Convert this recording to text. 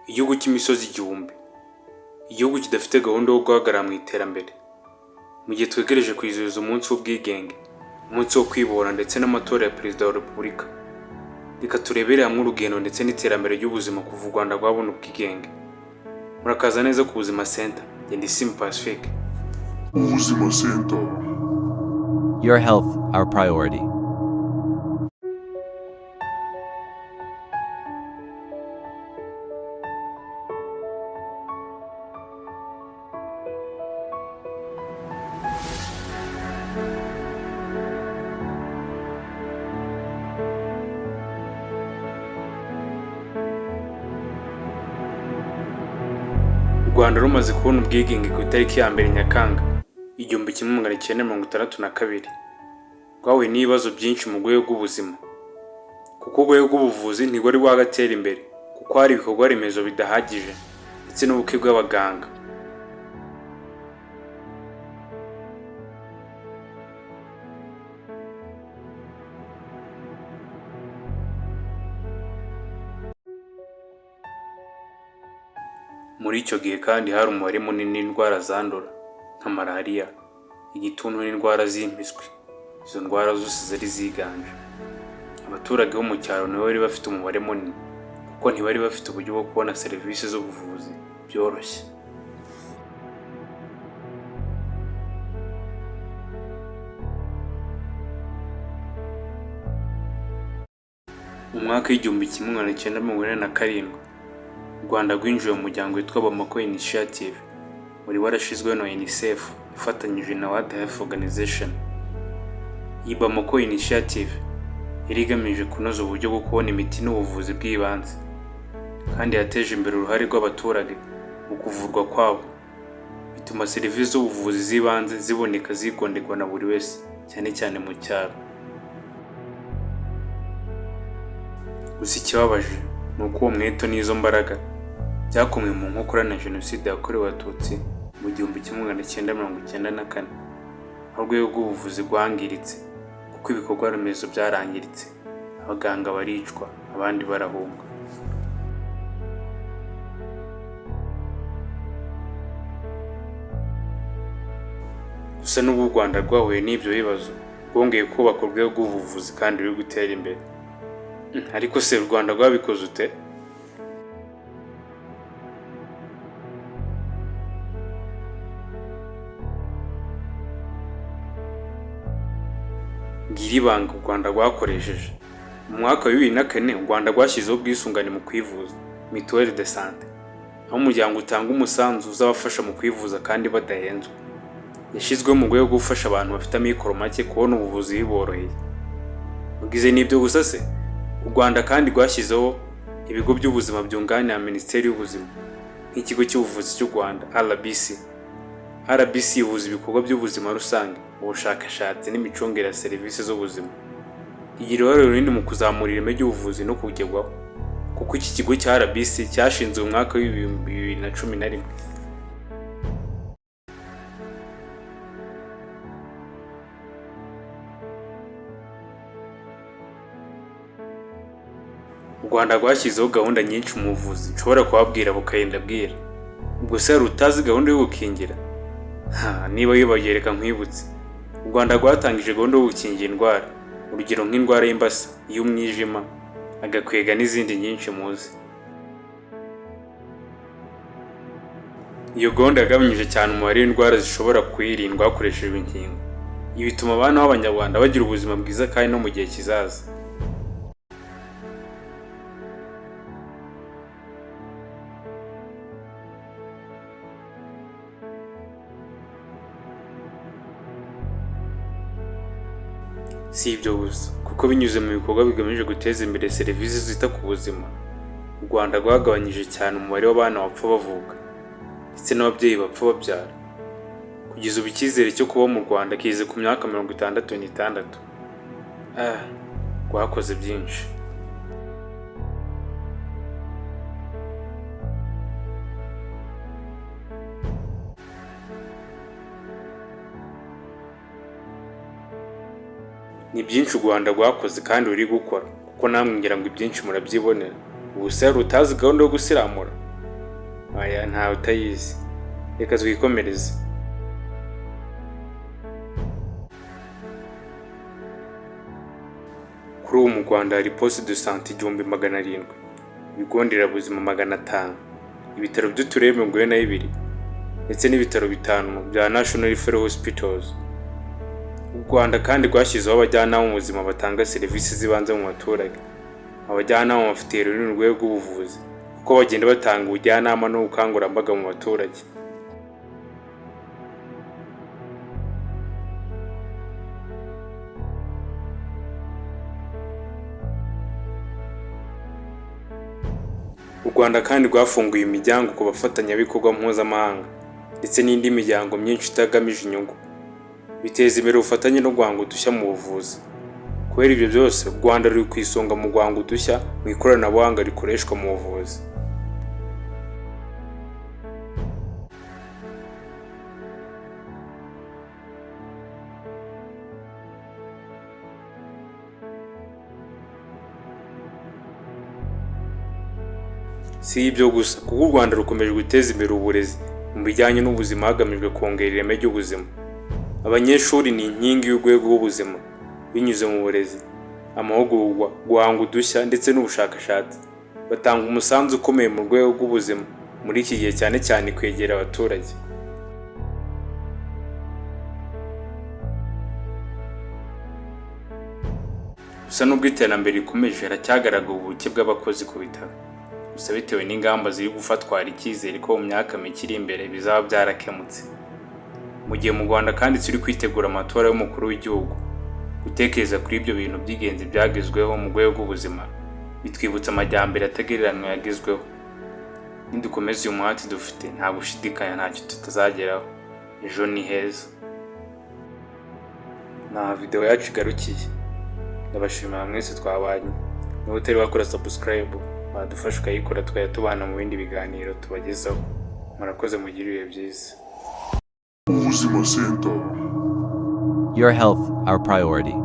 igihugu cy'imisozi igihumbi, igihugu kidafite gahunda yo guhagarara mu iterambere. Mu gihe twegereje kwizihiza umunsi w'ubwigenge, umunsi wo kwibohora ndetse n'amatora ya perezida wa repubulika, reka turebere hamwe urugendo ndetse n'iterambere ry'ubuzima kuva u Rwanda rwabona ubwigenge. Murakaza neza ku Buzima Center, ndi Sim Pacifique. Ubuzima Center. Your health, our priority. U Rwanda rumaze kubona ubwigenge ku itariki ya 2 Nyakanga 1962, rwahuye n'ibibazo byinshi mu rwego rw'ubuzima, kuko urwego rw'ubuvuzi ntirwari rwagatera imbere, kuko hari ibikorwa remezo bidahagije ndetse n'ubuke bw'abaganga. Muri icyo gihe kandi hari umubare munini w'indwara zandura nka malariya, igituntu n'indwara z'impiswi. Izo ndwara zose zari ziganje. Abaturage bo mu cyaro nibo bari bafite umubare munini, kuko ntibari bafite uburyo bwo kubona serivisi z'ubuvuzi byoroshye. Mu mwaka w'1947, u Rwanda rwinjiye mu muryango witwa Bamako Initiative, wari warashizweho na UNICEF ifatanyije na World Health Organization. Iyi Bamako Initiative yari igamije kunoza uburyo bwo kubona imiti n'ubuvuzi bw'ibanze, kandi yateje imbere uruhare rw'abaturage mu kuvurwa kwabo, bituma serivisi z'ubuvuzi z'ibanze ziboneka zigonderwa na buri wese, cyane cyane mu cyaro. Gusa ikibabaje ni uko uwo mwete n'izo mbaraga byakomwe mu nkokora na Jenoside yakorewe Abatutsi mu 1994, aho urwego rw'ubuvuzi rwangiritse kuko ibikorwa remezo byarangiritse, abaganga baricwa, abandi barahunga. Gusa n'ubu u Rwanda rwahuye n'ibyo bibazo, rwongeye kubaka urwego rw'ubuvuzi kandi ruri gutera imbere. Ariko se u Rwanda rwabikoze ute? Ngiri ibanga u Rwanda rwakoresheje. Mu mwaka wa 2004 u Rwanda rwashyizeho ubwisungane mu kwivuza, Mutuelle de Santé, aho umuryango utanga umusanzu uzabafasha mu kwivuza kandi badahenzwe. Yashyizweho mu rwego rwo gufasha abantu bafite amikoro make kubona ubuvuzi biboroheye. Ugize n'ibyo gusa se, u Rwanda kandi rwashyizeho ibigo by'ubuzima byunganira Minisiteri y'Ubuzima, nk'ikigo cy'ubuvuzi cy'u Rwanda RBC. RBC ihuza ibikorwa by'ubuzima rusange, ubushakashatsi n'imicungire ya serivisi z'ubuzima. Igira uruhare runini mu kuzamura ireme ry'ubuvuzi no kugerwaho, kuko iki kigo cya RBC cyashinzwe mu mwaka wa 2011. U Rwanda rwashyizeho gahunda nyinshi mu buvuzi nshobora kubabwira bukagenda bwira. Ubwo se hari utazi gahunda yo gukingira? Niba wibagereka nkwibutse. U Rwanda rwatangije gahunda yo gukingira indwara, urugero nk'indwara y'imbasa, y'umwijima, agakwega n'izindi nyinshi muzi. Iyo gahunda yagabanyije cyane umubare w'indwara zishobora kwirindwa hakoreshejwe inkingo. Ibi bituma abana b'Abanyarwanda bagira ubuzima bwiza kandi no mu gihe kizaza. Si ibyo gusa, kuko binyuze mu bikorwa bigamije guteza imbere serivisi zita ku buzima, u Rwanda rwagabanyije cyane umubare w'abana bapfa bavuka ndetse n'ababyeyi bapfa babyara. Kugeza ubu icyizere cyo kuba mu Rwanda kize ku myaka 66. Rwakoze byinshi. Ni byinshi u Rwanda rwakoze kandi ruri gukora, kuko namwe ngira ngo ibyinshi murabyibonera. Ubu se rutazi gahunda yo gusiramura? aya ntawe utayizi, reka twikomereze. Kuri ubu mu Rwanda hari poste de santé 1700, ibigo nderabuzima 500, ibitaro by'uturere 42 ndetse n'ibitaro 5 bya National Referral Hospitals. U Rwanda kandi rwashyizeho abajyanama mu buzima batanga serivisi zibanze mu baturage. Abajyanama bafite runini urwego rw'ubuvuzi kuko bagenda batanga ubujyanama n'ubukangurambaga mu baturage. U Rwanda kandi rwafunguye imiryango ku bafatanyabikorwa mpuzamahanga ndetse n'indi miryango myinshi itagamije inyungu, biteza imbere ubufatanye no guhanga udushya mu buvuzi. Kubera ibyo byose, u Rwanda ruri ku isonga mu guhanga udushya mu ikoranabuhanga rikoreshwa mu buvuzi. Si ibyo gusa, kuko u Rwanda rukomeje guteza imbere uburezi mu bijyanye n'ubuzima hagamijwe kongera ireme ry'ubuzima. Abanyeshuri ni inkingi y'urwego rw'ubuzima binyuze mu burezi, amahugurwa, guhanga udushya ndetse n'ubushakashatsi. Batanga umusanzu ukomeye mu rwego rw'ubuzima muri iki gihe, cyane cyane kwegera abaturage. Gusa n'ubwo iterambere rikomeje, haracyagaragara ubuke bw'abakozi ku bitaro. Gusa bitewe n'ingamba ziri gufatwa, hari icyizere ko mu myaka mike iri imbere bizaba byarakemutse. Mu gihe mu Rwanda kandi turi kwitegura amatora y'umukuru w'igihugu, gutekereza kuri ibyo bintu by'ingenzi byagezweho mu rwego rw'ubuzima bitwibutsa amajyambere atagereranywa yagezweho. Nidukomeza uyu muhati dufite, nta gushidikanya ntacyo tutazageraho. Ejo ni heza. Na video yacu igarukiye. Ndabashimira mwese twabanye. Niba utari wakora subscribe, badufasha ukayikora tukajya tubana mu bindi biganiro tubagezaho. Murakoze, mugire ibihe byiza. Ubuzima Center. Your health, our priority.